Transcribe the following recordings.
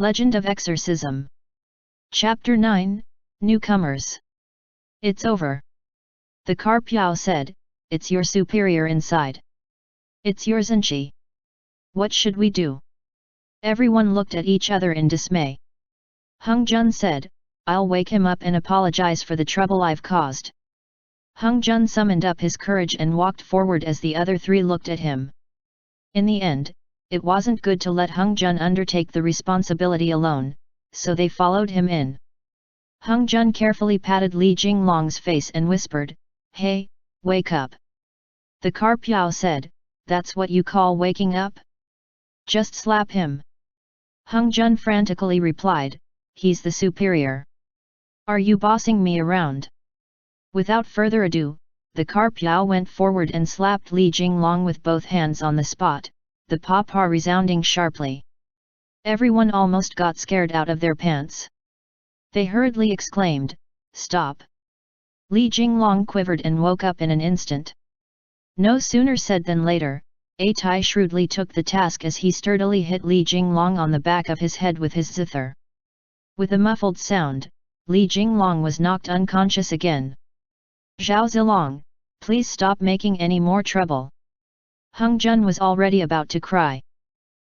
Legend of Exorcism. Chapter 9, Newcomers. It's over. The Carp Yao said, it's your superior inside. It's your Zenchi. What should we do? Everyone looked at each other in dismay. Hung Jun said, I'll wake him up and apologize for the trouble I've caused. Hung Jun summoned up his courage and walked forward as the other three looked at him. In the end, it wasn't good to let Hung Jun undertake the responsibility alone, so they followed him in. Hung Jun carefully patted Li Jinglong's face and whispered, Hey, wake up. The Carp Yao said, That's what you call waking up? Just slap him. Hung Jun frantically replied, He's the superior. Are you bossing me around? Without further ado, the Carp Yao went forward and slapped Li Jinglong with both hands on the spot, the papa resounding sharply. Everyone almost got scared out of their pants. They hurriedly exclaimed, Stop! Li Jinglong quivered and woke up in an instant. No sooner said than later, A Tai shrewdly took the task as he sturdily hit Li Jinglong on the back of his head with his zither. With a muffled sound, Li Jinglong was knocked unconscious again. Zhao Zilong, please stop making any more trouble. Hung Jun was already about to cry.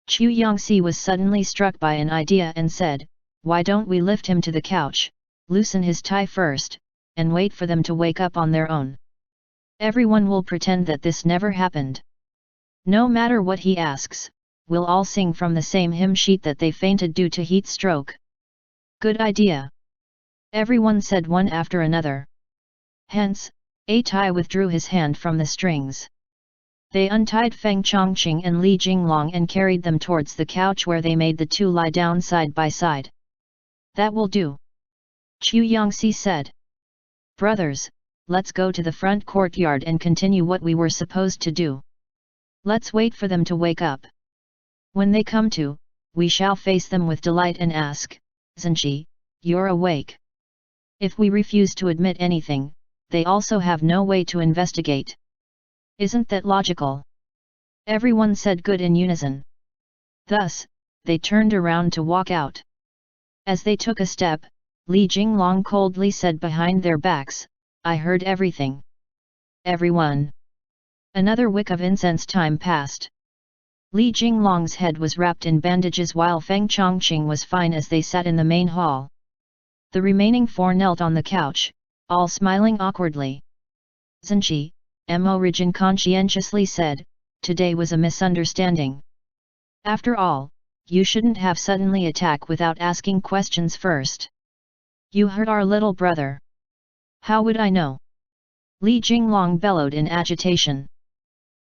Chu Yangxi was suddenly struck by an idea and said, Why don't we lift him to the couch, loosen his tie first, and wait for them to wake up on their own? Everyone will pretend that this never happened. No matter what he asks, we'll all sing from the same hymn sheet that they fainted due to heat stroke. Good idea. Everyone said one after another. Hence, A Tai withdrew his hand from the strings. They untied Feng Chongqing and Li Jinglong and carried them towards the couch where they made the two lie down side by side. That will do. Chu Yangxi said. Brothers, let's go to the front courtyard and continue what we were supposed to do. Let's wait for them to wake up. When they come to, we shall face them with delight and ask, Zenchi, you're awake. If we refuse to admit anything, they also have no way to investigate. Isn't that logical? Everyone said good in unison. Thus, they turned around to walk out. As they took a step, Li Jinglong coldly said behind their backs, I heard everything. Everyone. Another wick of incense time passed. Li Jinglong's head was wrapped in bandages while Feng Chongqing was fine as they sat in the main hall. The remaining four knelt on the couch, all smiling awkwardly. Zenchi, Mo-Rijin conscientiously said, today was a misunderstanding. After all, you shouldn't have suddenly attacked without asking questions first. You hurt our little brother. How would I know? Li Jinglong bellowed in agitation.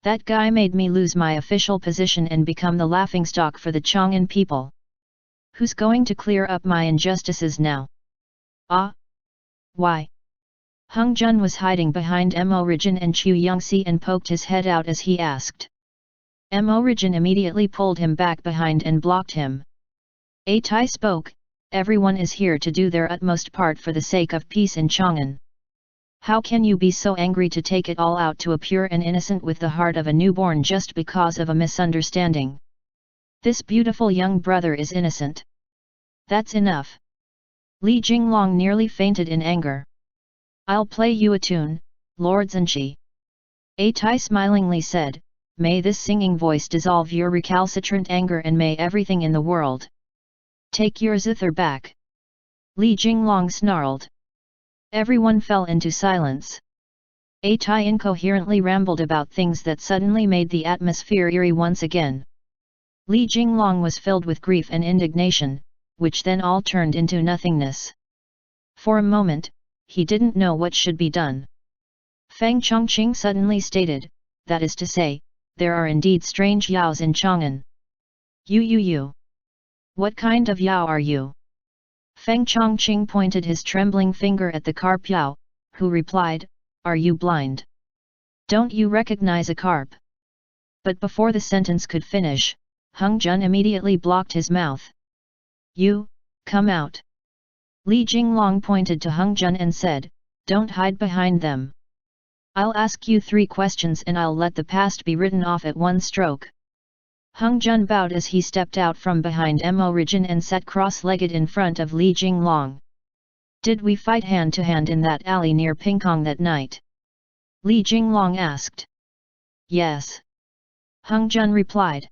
That guy made me lose my official position and become the laughingstock for the Chang'an people. Who's going to clear up my injustices now? Ah? Why? Hung Jun was hiding behind Mo-Rijin and Chu Yangxi and poked his head out as he asked. Mo-Rijin immediately pulled him back behind and blocked him. A Tai spoke, everyone is here to do their utmost part for the sake of peace in Chang'an. How can you be so angry to take it all out to a pure and innocent with the heart of a newborn just because of a misunderstanding? This beautiful young brother is innocent. That's enough. Li Jinglong nearly fainted in anger. I'll play you a tune, Lord Zenchi. A Tai smilingly said, may this singing voice dissolve your recalcitrant anger and may everything in the world take your zither back. Li Jinglong snarled. Everyone fell into silence. A Tai incoherently rambled about things that suddenly made the atmosphere eerie once again. Li Jinglong was filled with grief and indignation, which then all turned into nothingness. For a moment, he didn't know what should be done. Feng Chongqing suddenly stated, that is to say, there are indeed strange yaos in Chang'an. You. What kind of yao are you? Feng Chongqing pointed his trembling finger at the carp yao, who replied, are you blind? Don't you recognize a carp? But before the sentence could finish, Hung Jun immediately blocked his mouth. You, come out. Li Jinglong pointed to Hung Jun and said, don't hide behind them. I'll ask you 3 questions and I'll let the past be written off at one stroke. Hung Jun bowed as he stepped out from behind Mo Rijin and sat cross-legged in front of Li Jinglong. Did we fight hand-to-hand in that alley near Pingkong that night? Li Jinglong asked. Yes. Hung Jun replied.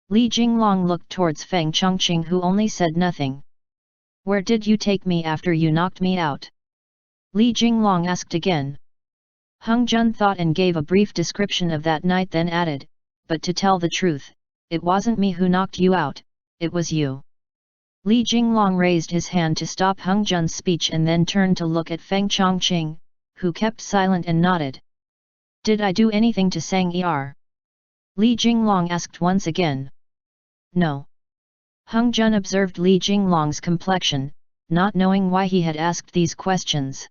Li Jinglong looked towards Feng Chongqing, who only said nothing. Where did you take me after you knocked me out? Li Jinglong asked again. Hung Jun thought and gave a brief description of that night, then added, but to tell the truth, it wasn't me who knocked you out, it was you. Li Jinglong raised his hand to stop Hung Jun's speech and then turned to look at Feng Chongqing, who kept silent and nodded. Did I do anything to Sang Er? Li Jinglong asked once again. No. Hung Jun observed Li Jinglong's complexion, not knowing why he had asked these questions.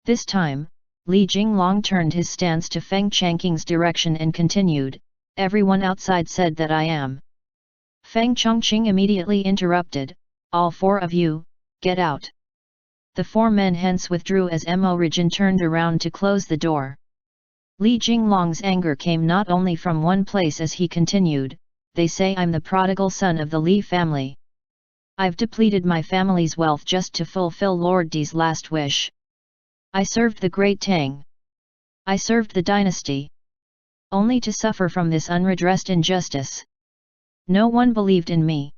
This time, Li Jinglong turned his stance to Feng Chongqing's direction and continued, everyone outside said that I am. Feng Chongqing immediately interrupted, all four of you, get out. The four men hence withdrew as Mo Rijin turned around to close the door. Li Jinglong's anger came not only from one place as he continued, they say I'm the prodigal son of the Li family. I've depleted my family's wealth just to fulfill Lord Di's last wish. I served the great Tang. I served the dynasty. Only to suffer from this unredressed injustice. No one believed in me.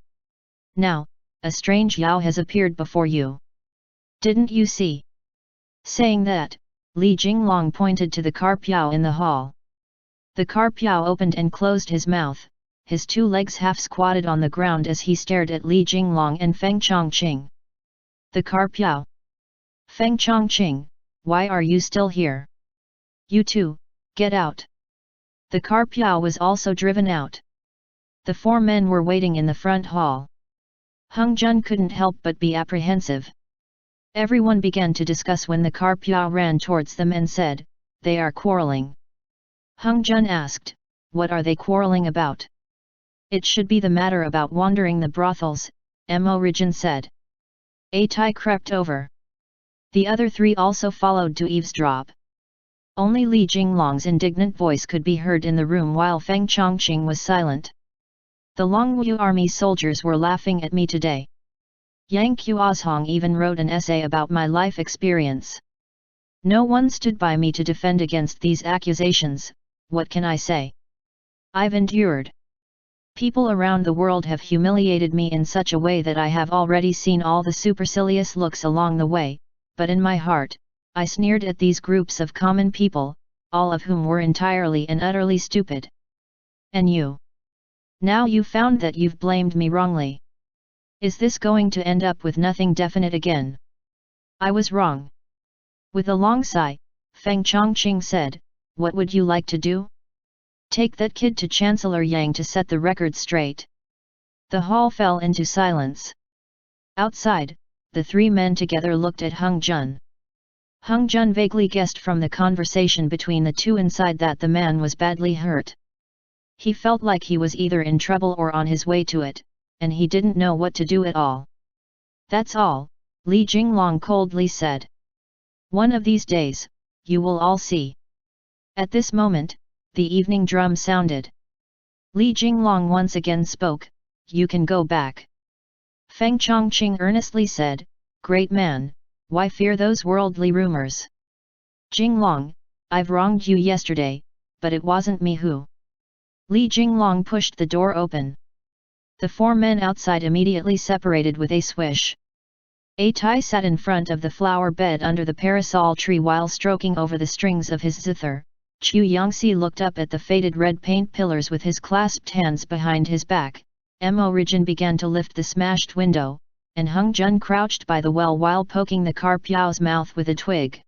Now, a strange Yao has appeared before you. Didn't you see? Saying that, Li Jinglong pointed to the carp Yao in the hall. The carp Yao opened and closed his mouth, his two legs half squatted on the ground as he stared at Li Jinglong and Feng Chongqing. The carp Yao. Feng Chongqing, why are you still here? You two, get out. The carp Yao was also driven out. The four men were waiting in the front hall. Hung Jun couldn't help but be apprehensive. Everyone began to discuss when the carp Yao ran towards them and said, they are quarreling. Hung Jun asked, what are they quarreling about? It should be the matter about wandering the brothels, Mo Rijin said. A Tai crept over. The other three also followed to eavesdrop. Only Li Jinglong's indignant voice could be heard in the room while Feng Chongqing was silent. The Longwu army soldiers were laughing at me today. Yang Qiuzhong even wrote an essay about my life experience. No one stood by me to defend against these accusations, what can I say? I've endured. People around the world have humiliated me in such a way that I have already seen all the supercilious looks along the way, but in my heart, I sneered at these groups of common people, all of whom were entirely and utterly stupid. And you? Now you found that you've blamed me wrongly. Is this going to end up with nothing definite again? I was wrong. With a long sigh, Feng Chongqing said, what would you like to do? Take that kid to Chancellor Yang to set the record straight. The hall fell into silence. Outside, the three men together looked at Hung Jun. Hung Jun vaguely guessed from the conversation between the two inside that the man was badly hurt. He felt like he was either in trouble or on his way to it, and he didn't know what to do at all. That's all, Li Jinglong coldly said. One of these days, you will all see. At this moment, the evening drum sounded. Li Jinglong once again spoke, you can go back. Feng Chongqing earnestly said, great man, why fear those worldly rumors? Jinglong, I've wronged you yesterday, but it wasn't me who. Li Jinglong pushed the door open. The four men outside immediately separated with a swish. A Tai sat in front of the flower bed under the parasol tree while stroking over the strings of his zither. Chu Yangxi looked up at the faded red paint pillars with his clasped hands behind his back. Mo Rijin began to lift the smashed window, and Hung Jun crouched by the well while poking the carp Yao's mouth with a twig.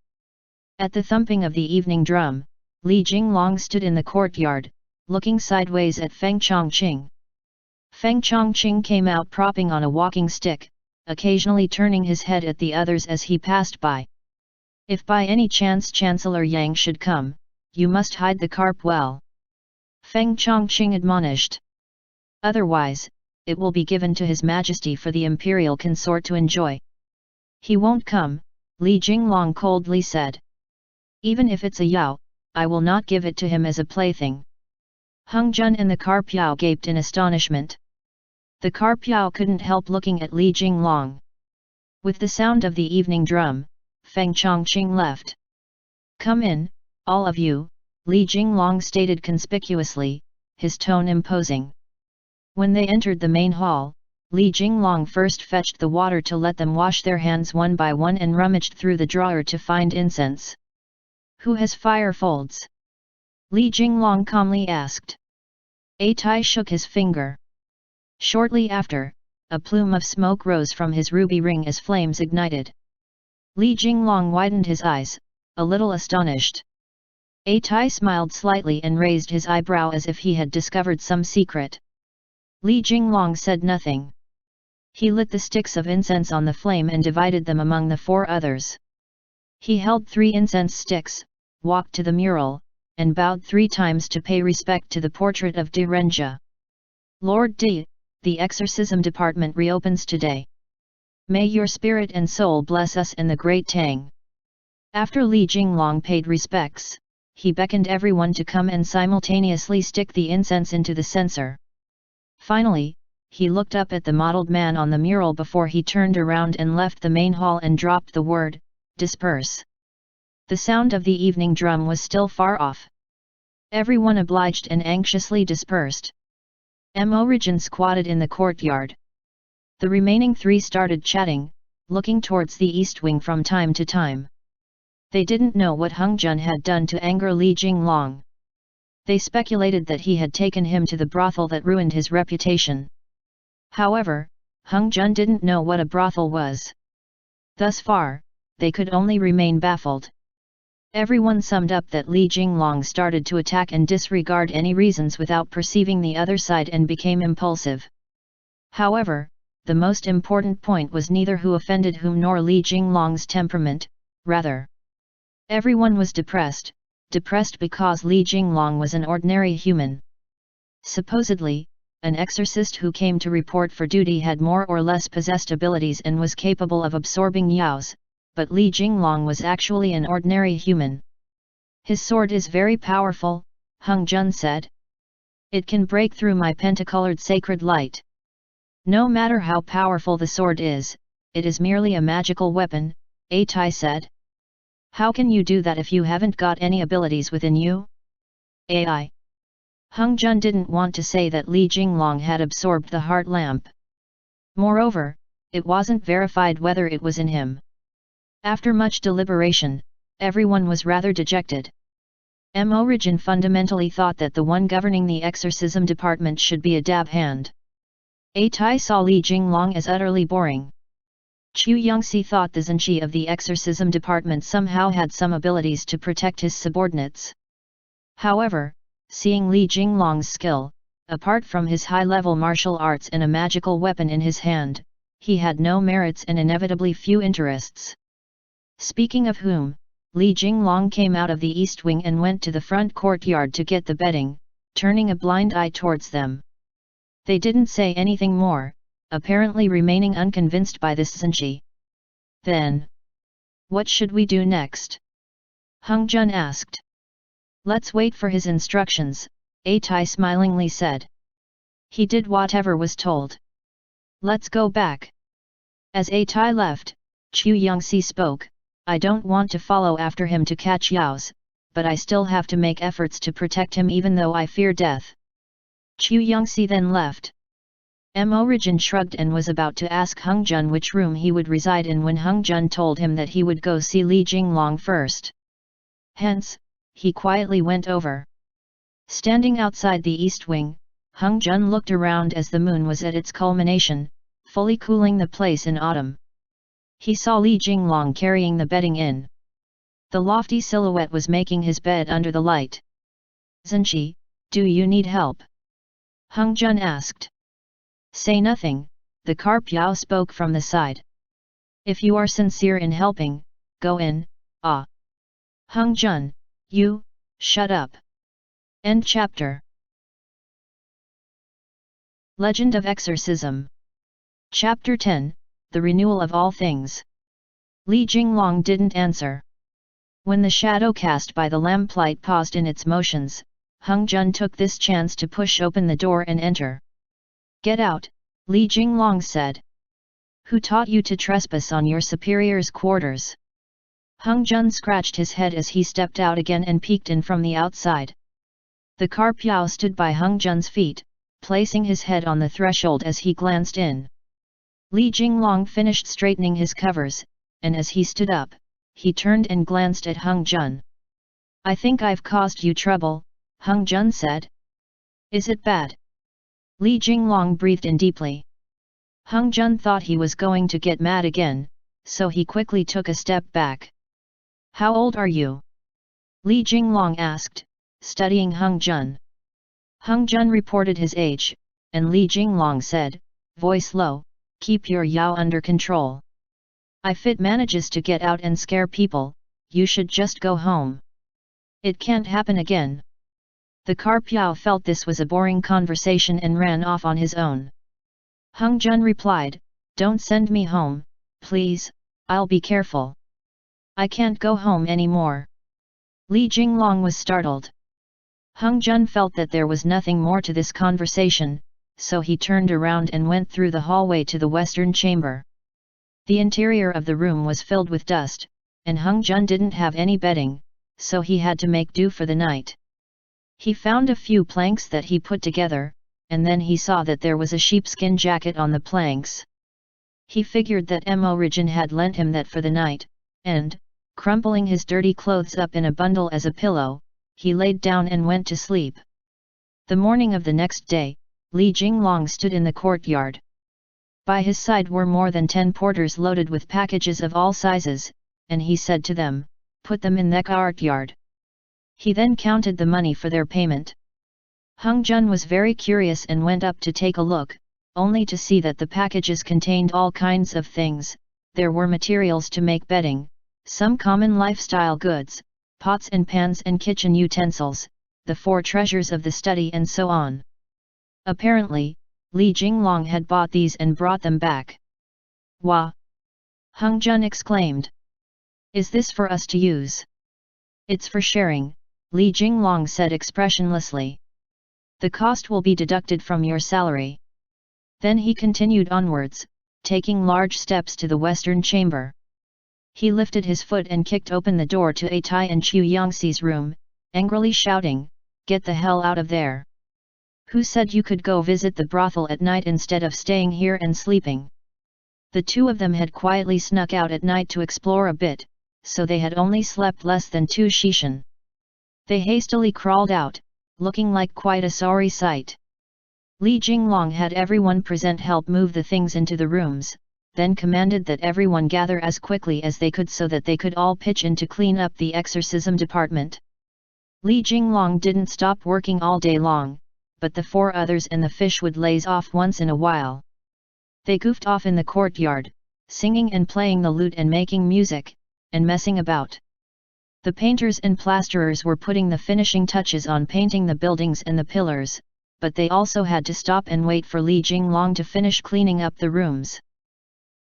At the thumping of the evening drum, Li Jinglong stood in the courtyard, looking sideways at Feng Chongqing. Feng Chongqing came out propping on a walking stick, occasionally turning his head at the others as he passed by. If by any chance Chancellor Yang should come, you must hide the carp well. Feng Chongqing admonished. Otherwise, it will be given to His Majesty for the imperial consort to enjoy. He won't come, Li Jinglong coldly said. Even if it's a Yao, I will not give it to him as a plaything. Hung Jun and the Carp Yao gaped in astonishment. The Carp Yao couldn't help looking at Li Jinglong. With the sound of the evening drum, Feng Chongqing left. "Come in, all of you," Li Jinglong stated conspicuously, his tone imposing. When they entered the main hall, Li Jinglong first fetched the water to let them wash their hands one by one and rummaged through the drawer to find incense. "Who has fire folds?" Li Jinglong calmly asked. A Tai shook his finger. Shortly after, a plume of smoke rose from his ruby ring as flames ignited. Li Jinglong widened his eyes, a little astonished. A Tai smiled slightly and raised his eyebrow as if he had discovered some secret. Li Jinglong said nothing. He lit the sticks of incense on the flame and divided them among the 4 others. He held 3 incense sticks, walked to the mural, and bowed 3 times to pay respect to the portrait of De Renja. "Lord D, the exorcism department reopens today. May your spirit and soul bless us and the great Tang." After Li Jinglong paid respects, he beckoned everyone to come and simultaneously stick the incense into the censer. Finally, he looked up at the mottled man on the mural before he turned around and left the main hall and dropped the word, "Disperse." The sound of the evening drum was still far off. Everyone obliged and anxiously dispersed. Origin squatted in the courtyard. The remaining 3 started chatting, looking towards the east wing from time to time. They didn't know what Hung Jun had done to anger Li Jinglong. They speculated that he had taken him to the brothel that ruined his reputation. However, Hung Jun didn't know what a brothel was. Thus far, they could only remain baffled. Everyone summed up that Li Jinglong started to attack and disregard any reasons without perceiving the other side and became impulsive. However, the most important point was neither who offended whom nor Li Jinglong's temperament, rather. Everyone was depressed because Li Jinglong was an ordinary human. Supposedly, an exorcist who came to report for duty had more or less possessed abilities and was capable of absorbing yaos, but Li Jinglong was actually an ordinary human. "His sword is very powerful," Hung Jun said. "It can break through my pentacolored sacred light." "No matter how powerful the sword is, it is merely a magical weapon," A Tai said. "How can you do that if you haven't got any abilities within you?" AI. Hung Jun didn't want to say that Li Jinglong had absorbed the heart lamp. Moreover, it wasn't verified whether it was in him. After much deliberation, everyone was rather dejected. Origin fundamentally thought that the one governing the exorcism department should be a dab hand. A Tai saw Li Jinglong as utterly boring. Chu Yongxi thought the Zhenqi of the exorcism department somehow had some abilities to protect his subordinates. However, seeing Li Jinglong's skill, apart from his high-level martial arts and a magical weapon in his hand, he had no merits and inevitably few interests. Speaking of whom, Li Jinglong came out of the east wing and went to the front courtyard to get the bedding, turning a blind eye towards them. They didn't say anything more, apparently remaining unconvinced by this Zhenqi. "Then, what should we do next?" Hung Jun asked. "Let's wait for his instructions," A Tai smilingly said. He did whatever was told. "Let's go back." As A Tai left, Chu Yongxi spoke. "I don't want to follow after him to catch yaos, but I still have to make efforts to protect him even though I fear death." Chu Yongxi then left. Origin shrugged and was about to ask Hung Jun which room he would reside in when Hung Jun told him that he would go see Li Jinglong first. Hence, he quietly went over. Standing outside the east wing, Hung Jun looked around as the moon was at its culmination, fully cooling the place in autumn. He saw Li Jinglong carrying the bedding in. The lofty silhouette was making his bed under the light. "Zhenqi, do you need help?" Hung Jun asked. "Say nothing," the Carp Yao spoke from the side. "If you are sincere in helping, go in." "Ah." "Hung Jun, you, shut up." End chapter. Legend of Exorcism. Chapter 10, The Renewal of All Things. Li Jinglong didn't answer. When the shadow cast by the lamplight paused in its motions, Hung Jun took this chance to push open the door and enter. "Get out," Li Jinglong said. "Who taught you to trespass on your superior's quarters?" Hung Jun scratched his head as he stepped out again and peeked in from the outside. The Carpiao stood by Hung Jun's feet, placing his head on the threshold as he glanced in. Li Jinglong finished straightening his covers, and as he stood up, he turned and glanced at Hung Jun. "I think I've caused you trouble," Hung Jun said. "Is it bad?" Li Jinglong breathed in deeply. Hung Jun thought he was going to get mad again, so he quickly took a step back. "How old are you?" Li Jinglong asked, studying Hung Jun. Hung Jun reported his age, and Li Jinglong said, voice low, "Keep your yao under control. If it manages to get out and scare people, you should just go home. It can't happen again." The Carpiao felt this was a boring conversation and ran off on his own. Hung Jun replied, "Don't send me home, please, I'll be careful. I can't go home anymore." Li Jinglong was startled. Hung Jun felt that there was nothing more to this conversation, so he turned around and went through the hallway to the western chamber. The interior of the room was filled with dust, and Hung Jun didn't have any bedding, so he had to make do for the night. He found a few planks that he put together, and then he saw that there was a sheepskin jacket on the planks. He figured that Mo Rijin had lent him that for the night, and, crumpling his dirty clothes up in a bundle as a pillow, he laid down and went to sleep. The morning of the next day, Li Jinglong stood in the courtyard. By his side were more than 10 porters loaded with packages of all sizes, and he said to them, "Put them in the courtyard." He then counted the money for their payment. Hung Jun was very curious and went up to take a look, only to see that the packages contained all kinds of things. There were materials to make bedding, some common lifestyle goods, pots and pans and kitchen utensils, the 4 treasures of the study and so on. Apparently, Li Jinglong had bought these and brought them back. "Wah!" Hung Jun exclaimed. "Is this for us to use?" "It's for sharing," Li Jinglong said expressionlessly. "The cost will be deducted from your salary." Then he continued onwards, taking large steps to the western chamber. He lifted his foot and kicked open the door to A Tai and Chu Yangxi's room, angrily shouting, "Get the hell out of there! Who said you could go visit the brothel at night instead of staying here and sleeping?" The two of them had quietly snuck out at night to explore a bit, so they had only slept less than 2 shishan. They hastily crawled out, looking like quite a sorry sight. Li Jinglong had everyone present help move the things into the rooms, then commanded that everyone gather as quickly as they could so that they could all pitch in to clean up the exorcism department. Li Jinglong didn't stop working all day long, but the 4 others and the fish would laze off once in a while. They goofed off in the courtyard, singing and playing the lute and making music, and messing about. The painters and plasterers were putting the finishing touches on painting the buildings and the pillars, but they also had to stop and wait for Li Jinglong to finish cleaning up the rooms.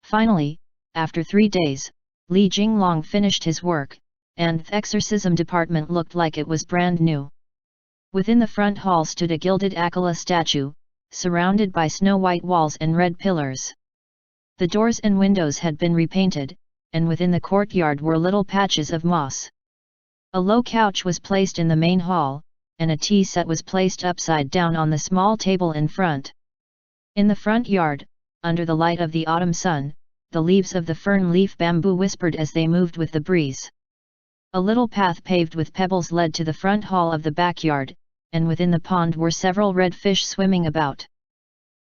Finally, after 3 days, Li Jinglong finished his work, and the exorcism department looked like it was brand new. Within the front hall stood a gilded Akela statue, surrounded by snow-white walls and red pillars. The doors and windows had been repainted, and within the courtyard were little patches of moss. A low couch was placed in the main hall, and a tea set was placed upside down on the small table in front. In the front yard, under the light of the autumn sun, the leaves of the fern leaf bamboo whispered as they moved with the breeze. A little path paved with pebbles led to the front hall of the backyard, and within the pond were several red fish swimming about.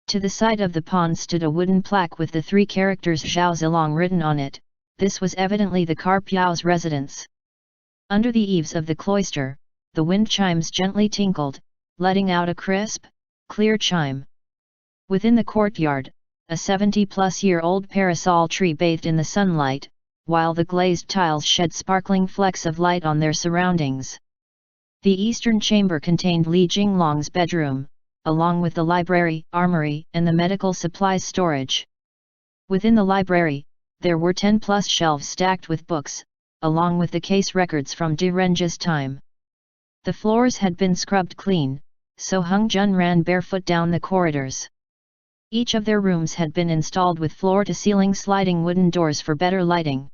To the side of the pond stood a wooden plaque with the 3 characters Zhao Zilong written on it. This was evidently the Carpiao's residence. Under the eaves of the cloister, the wind chimes gently tinkled, letting out a crisp, clear chime. Within the courtyard, a 70-plus-year-old parasol tree bathed in the sunlight, while the glazed tiles shed sparkling flecks of light on their surroundings. The eastern chamber contained Li Jinglong's bedroom, along with the library, armory, and the medical supplies storage. Within the library, there were 10-plus shelves stacked with books, along with the case records from De Renge's time. The floors had been scrubbed clean, so Hung Jun ran barefoot down the corridors. Each of their rooms had been installed with floor-to-ceiling sliding wooden doors for better lighting.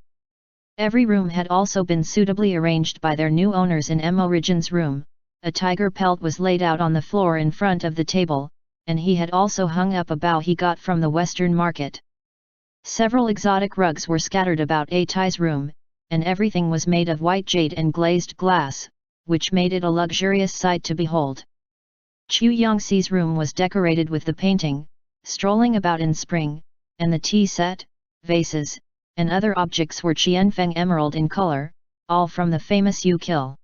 Every room had also been suitably arranged by their new owners. In EXORCISM's room, a tiger pelt was laid out on the floor in front of the table, and he had also hung up a bow he got from the Western market. Several exotic rugs were scattered about Tai's room, and everything was made of white jade and glazed glass, which made it a luxurious sight to behold. Chu Yangxi's room was decorated with the painting, strolling about in spring, and the tea set, vases, and other objects were Qianfeng emerald in color, all from the famous Yu Kill.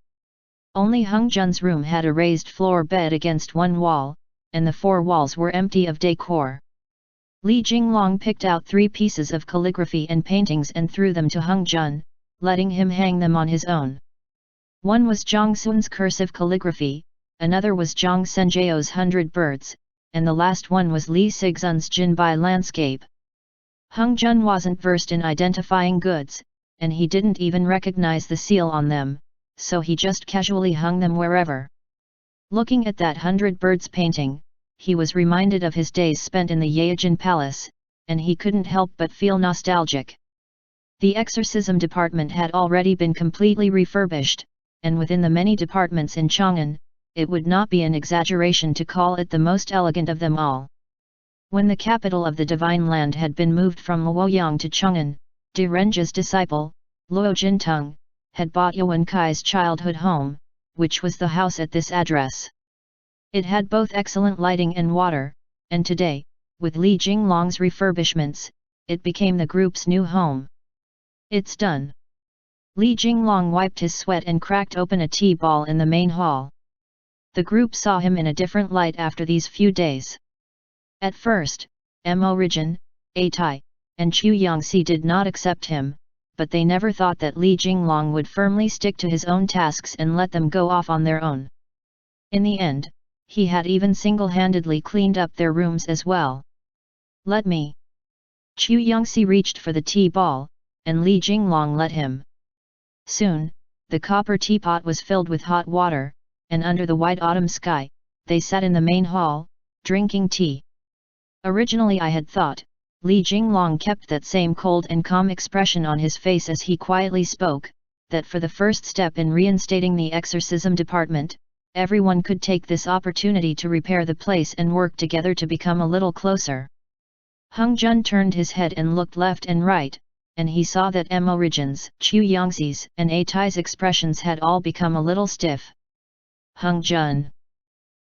Only Hung Jun's room had a raised floor bed against one wall, and the four walls were empty of decor. Li Jinglong picked out 3 pieces of calligraphy and paintings and threw them to Hung Jun, letting him hang them on his own. One was Zhang Sun's cursive calligraphy, another was Zhang Senjiao's 100 Birds, and the last one was Li Sixun's Jinbai landscape. Hung Jun wasn't versed in identifying goods, and he didn't even recognize the seal on them, so he just casually hung them wherever. Looking at that 100 Birds painting, he was reminded of his days spent in the Yaojin Palace, and he couldn't help but feel nostalgic. The exorcism department had already been completely refurbished, and within the many departments in Chang'an, it would not be an exaggeration to call it the most elegant of them all. When the capital of the Divine Land had been moved from Luoyang to Chang'an, De Renja's disciple, Luo Jintung, had bought Yuan Kai's childhood home, which was the house at this address. It had both excellent lighting and water, and today, with Li Jinglong's refurbishments, it became the group's new home. It's done. Li Jinglong wiped his sweat and cracked open a tea ball in the main hall. The group saw him in a different light after these few days. At first, EXORCISM, Tai, and Chu Yangxi did not accept him, but they never thought that Li Jinglong would firmly stick to his own tasks and let them go off on their own. In the end, he had even single-handedly cleaned up their rooms as well. Let me. Chu Yangxi reached for the tea ball, and Li Jinglong let him. Soon, the copper teapot was filled with hot water, and under the white autumn sky, they sat in the main hall, drinking tea. Originally I had thought, Li Jinglong kept that same cold and calm expression on his face as he quietly spoke, that for the first step in reinstating the exorcism department, everyone could take this opportunity to repair the place and work together to become a little closer. Hung Jun turned his head and looked left and right, and he saw that EXORCISM's, Chu Yangxi's and Tai's expressions had all become a little stiff. Hung Jun.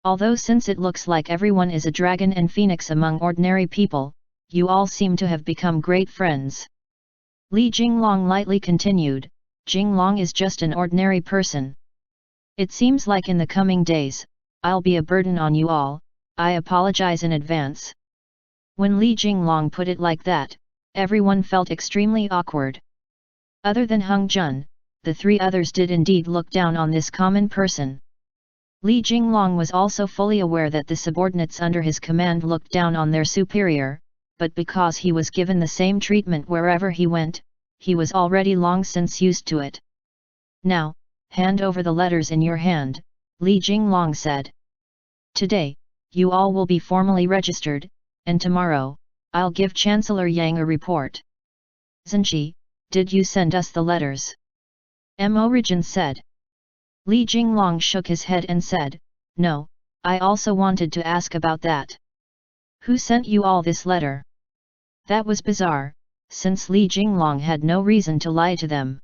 Although since it looks like everyone is a dragon and phoenix among ordinary people, you all seem to have become great friends. Li Jinglong lightly continued, Jinglong is just an ordinary person. It seems like in the coming days, I'll be a burden on you all, I apologize in advance. When Li Jinglong put it like that, everyone felt extremely awkward. Other than Hung Jun, the 3 others did indeed look down on this common person. Li Jinglong was also fully aware that the subordinates under his command looked down on their superior, but because he was given the same treatment wherever he went, he was already long since used to it. Now, hand over the letters in your hand, Li Jinglong said. Today, you all will be formally registered, and tomorrow, I'll give Chancellor Yang a report. Zhenji, did you send us the letters? EXORCISM said. Li Jinglong shook his head and said, no, I also wanted to ask about that. Who sent you all this letter? That was bizarre, since Li Jinglong had no reason to lie to them.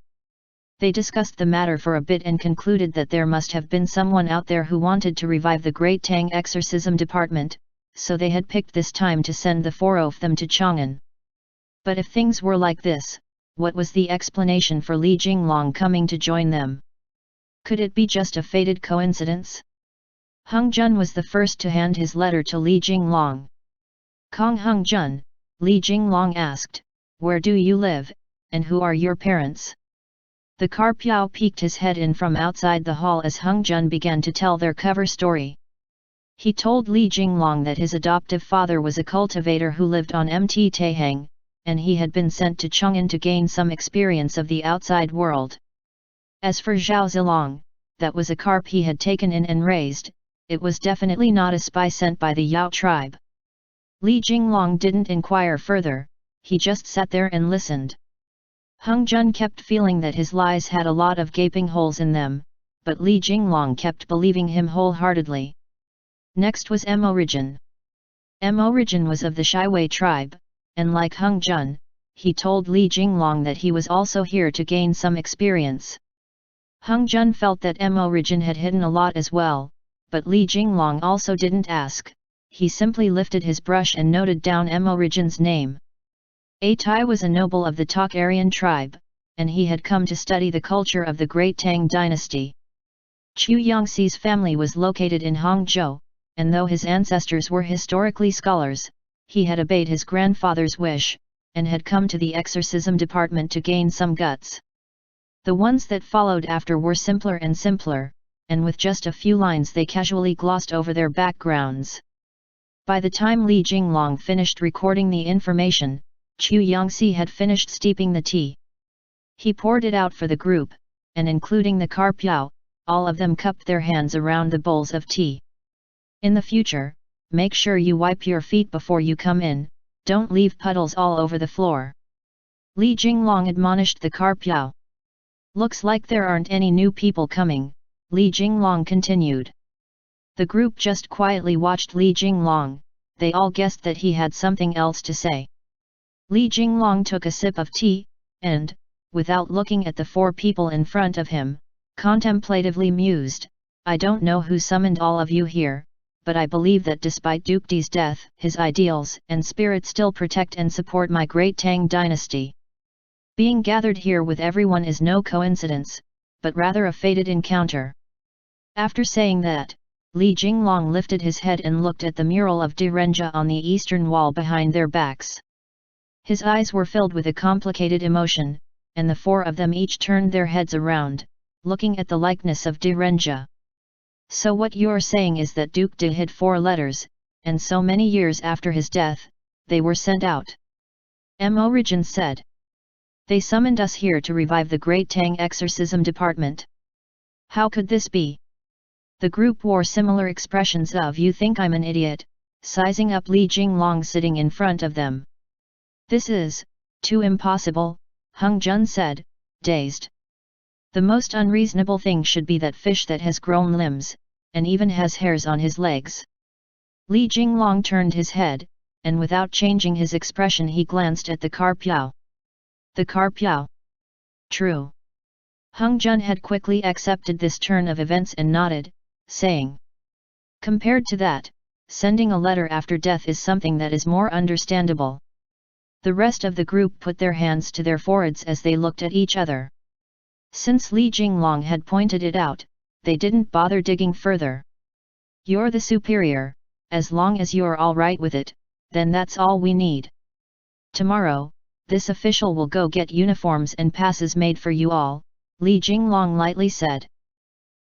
They discussed the matter for a bit and concluded that there must have been someone out there who wanted to revive the Great Tang Exorcism Department, so they had picked this time to send the 4 of them to Chang'an. But if things were like this, what was the explanation for Li Jinglong coming to join them? Could it be just a fated coincidence? Hung Jun was the first to hand his letter to Li Jinglong. Kong Hung Jun, Li Jinglong asked, where do you live, and who are your parents? The Carpiao peeked his head in from outside the hall as Hung Jun began to tell their cover story. He told Li Jinglong that his adoptive father was a cultivator who lived on Mt Tahang, and he had been sent to Chang'an to gain some experience of the outside world. As for Zhao Zilong, that was a carp he had taken in and raised. It was definitely not a spy sent by the Yao tribe. Li Jinglong didn't inquire further, he just sat there and listened. Hung Jun kept feeling that his lies had a lot of gaping holes in them, but Li Jinglong kept believing him wholeheartedly. Next was Mo-Rijin. Mo-Rijin was of the Shiwei tribe, and like Hung Jun, he told Li Jinglong that he was also here to gain some experience. Hung Jun felt that Mo-Rijin had hidden a lot as well, but Li Jinglong also didn't ask, he simply lifted his brush and noted down Mo-Rijin's name. A Tai was a noble of the Tocharian tribe, and he had come to study the culture of the Great Tang dynasty. Chu Yangxi's family was located in Hangzhou, and though his ancestors were historically scholars, he had obeyed his grandfather's wish, and had come to the exorcism department to gain some guts. The ones that followed after were simpler and simpler, and with just a few lines they casually glossed over their backgrounds. By the time Li Jinglong finished recording the information, Chu Yangxi had finished steeping the tea. He poured it out for the group, and including the carp Yao, all of them cupped their hands around the bowls of tea. In the future, make sure you wipe your feet before you come in, don't leave puddles all over the floor. Li Jinglong admonished the carp Yao. Looks like there aren't any new people coming, Li Jinglong continued. The group just quietly watched Li Jinglong, they all guessed that he had something else to say. Li Jinglong took a sip of tea, and, without looking at the four people in front of him, contemplatively mused, I don't know who summoned all of you here, but I believe that despite Duke Di's death, his ideals and spirit still protect and support my Great Tang dynasty. Being gathered here with everyone is no coincidence, but rather a fated encounter. After saying that, Li Jinglong lifted his head and looked at the mural of Direnja on the eastern wall behind their backs. His eyes were filled with a complicated emotion, and the four of them each turned their heads around, looking at the likeness of Direnja. So what you're saying is that Duke Di hid 4 letters, and so many years after his death, they were sent out. Mo-Rijin said. They summoned us here to revive the Great Tang exorcism department. How could this be? The group wore similar expressions of you think I'm an idiot, sizing up Li Jinglong sitting in front of them. This is too impossible, Hung Jun said, dazed. The most unreasonable thing should be that fish that has grown limbs, and even has hairs on his legs. Li Jinglong turned his head, and without changing his expression he glanced at the carp Yao. The carp Yao. True. Hung Jun had quickly accepted this turn of events and nodded, saying. Compared to that, sending a letter after death is something that is more understandable. The rest of the group put their hands to their foreheads as they looked at each other. Since Li Jinglong had pointed it out, they didn't bother digging further. You're the superior, as long as you're all right with it, then that's all we need. Tomorrow, this official will go get uniforms and passes made for you all, Li Jinglong lightly said.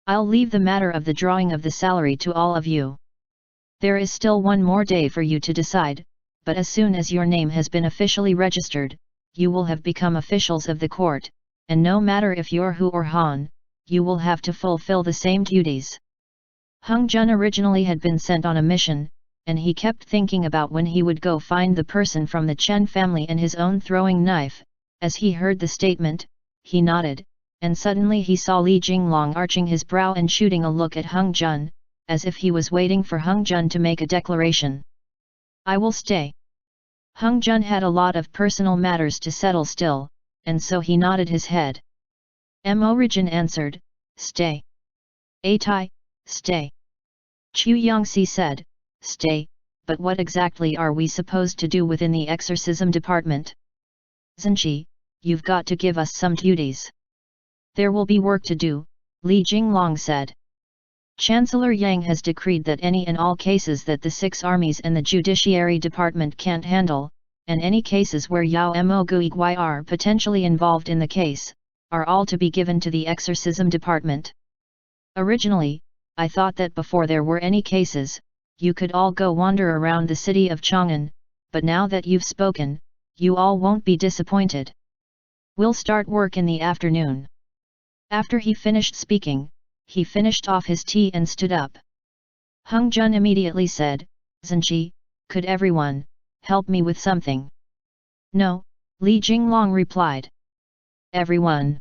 I'll leave the matter of the drawing of the salary to all of you. There is still one more day for you to decide, but as soon as your name has been officially registered, you will have become officials of the court, and no matter if you're Hu or Han, you will have to fulfill the same duties. Hung Jun originally had been sent on a mission, and he kept thinking about when he would go find the person from the Chen family and his own throwing knife. As he heard the statement, he nodded, and suddenly he saw Li Jinglong arching his brow and shooting a look at Hung Jun, as if he was waiting for Hung Jun to make a declaration. I will stay. Hung Jun had a lot of personal matters to settle still, and so he nodded his head. Mo-Rijin answered, stay. A Tai, stay. Chu Yangxi said, stay, but what exactly are we supposed to do within the exorcism department? Zhenqi, you've got to give us some duties. There will be work to do, Li Jinglong said. Chancellor Yang has decreed that any and all cases that the 6 armies and the judiciary department can't handle, and any cases where Yao Mo Guigui are potentially involved in the case, are all to be given to the exorcism department. Originally, I thought that before there were any cases, you could all go wander around the city of Chang'an, but now that you've spoken, you all won't be disappointed. We'll start work in the afternoon. After he finished speaking, he finished off his tea and stood up. Hung Jun immediately said, "Zhenqi, could everyone help me with something?" "No," Li Jinglong replied. "Everyone?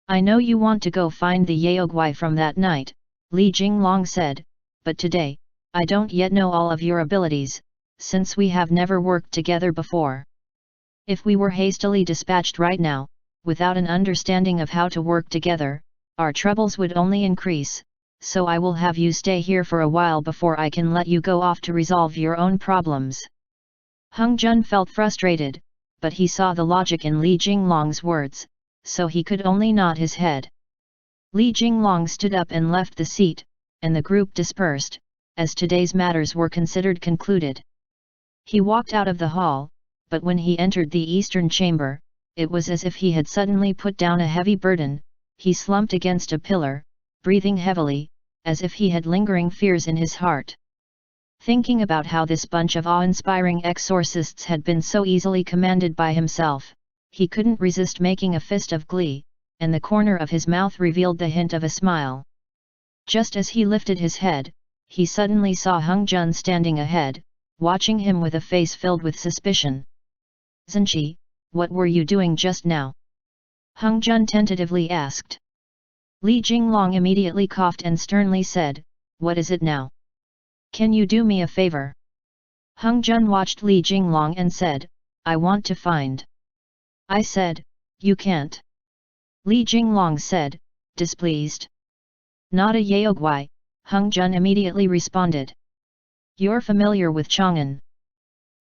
I know you want to go find the Yaogui from that night," Li Jinglong said, "but today, I don't yet know all of your abilities, since we have never worked together before. If we were hastily dispatched right now, without an understanding of how to work together, our troubles would only increase, so I will have you stay here for a while before I can let you go off to resolve your own problems." Hung Jun felt frustrated, but he saw the logic in Li Jinglong's words, so he could only nod his head. Li Jinglong stood up and left the seat, and the group dispersed, as today's matters were considered concluded. He walked out of the hall, but when he entered the eastern chamber, it was as if he had suddenly put down a heavy burden. He slumped against a pillar, breathing heavily, as if he had lingering fears in his heart. Thinking about how this bunch of awe-inspiring exorcists had been so easily commanded by himself, he couldn't resist making a fist of glee, and the corner of his mouth revealed the hint of a smile. Just as he lifted his head, he suddenly saw Hung Jun standing ahead, watching him with a face filled with suspicion. "Zhenqi, what were you doing just now?" Hung Jun tentatively asked. Li Jinglong immediately coughed and sternly said, "What is it now? Can you do me a favor?" Hung Jun watched Li Jinglong and said, "I want to find." "I said, you can't." Li Jinglong said, displeased. "Not a Yaogui," Hung Jun immediately responded. "You're familiar with Chang'an.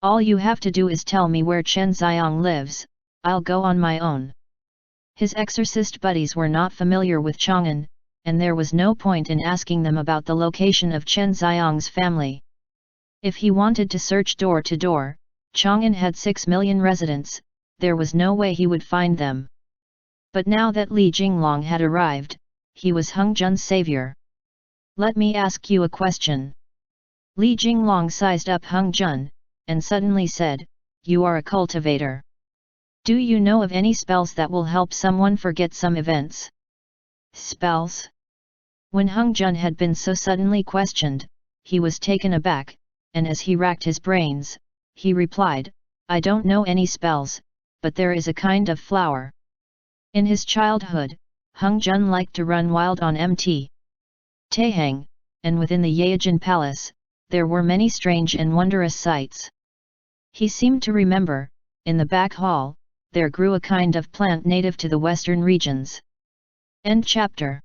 All you have to do is tell me where Chen Xiang lives, I'll go on my own." His exorcist buddies were not familiar with Chang'an, and there was no point in asking them about the location of Chen Xiang's family. If he wanted to search door to door, Chang'an had 6 million residents, there was no way he would find them. But now that Li Jinglong had arrived, he was Hung Jun's savior. "Let me ask you a question." Li Jinglong sized up Hung Jun, and suddenly said, "You are a cultivator. Do you know of any spells that will help someone forget some events?" "Spells?" When Hung Jun had been so suddenly questioned, he was taken aback, and as he racked his brains, he replied, "I don't know any spells, but there is a kind of flower." In his childhood, Hung Jun liked to run wild on Mt. Taihang, and within the Yaojin Palace, there were many strange and wondrous sights. He seemed to remember, in the back hall, there grew a kind of plant native to the western regions. End chapter.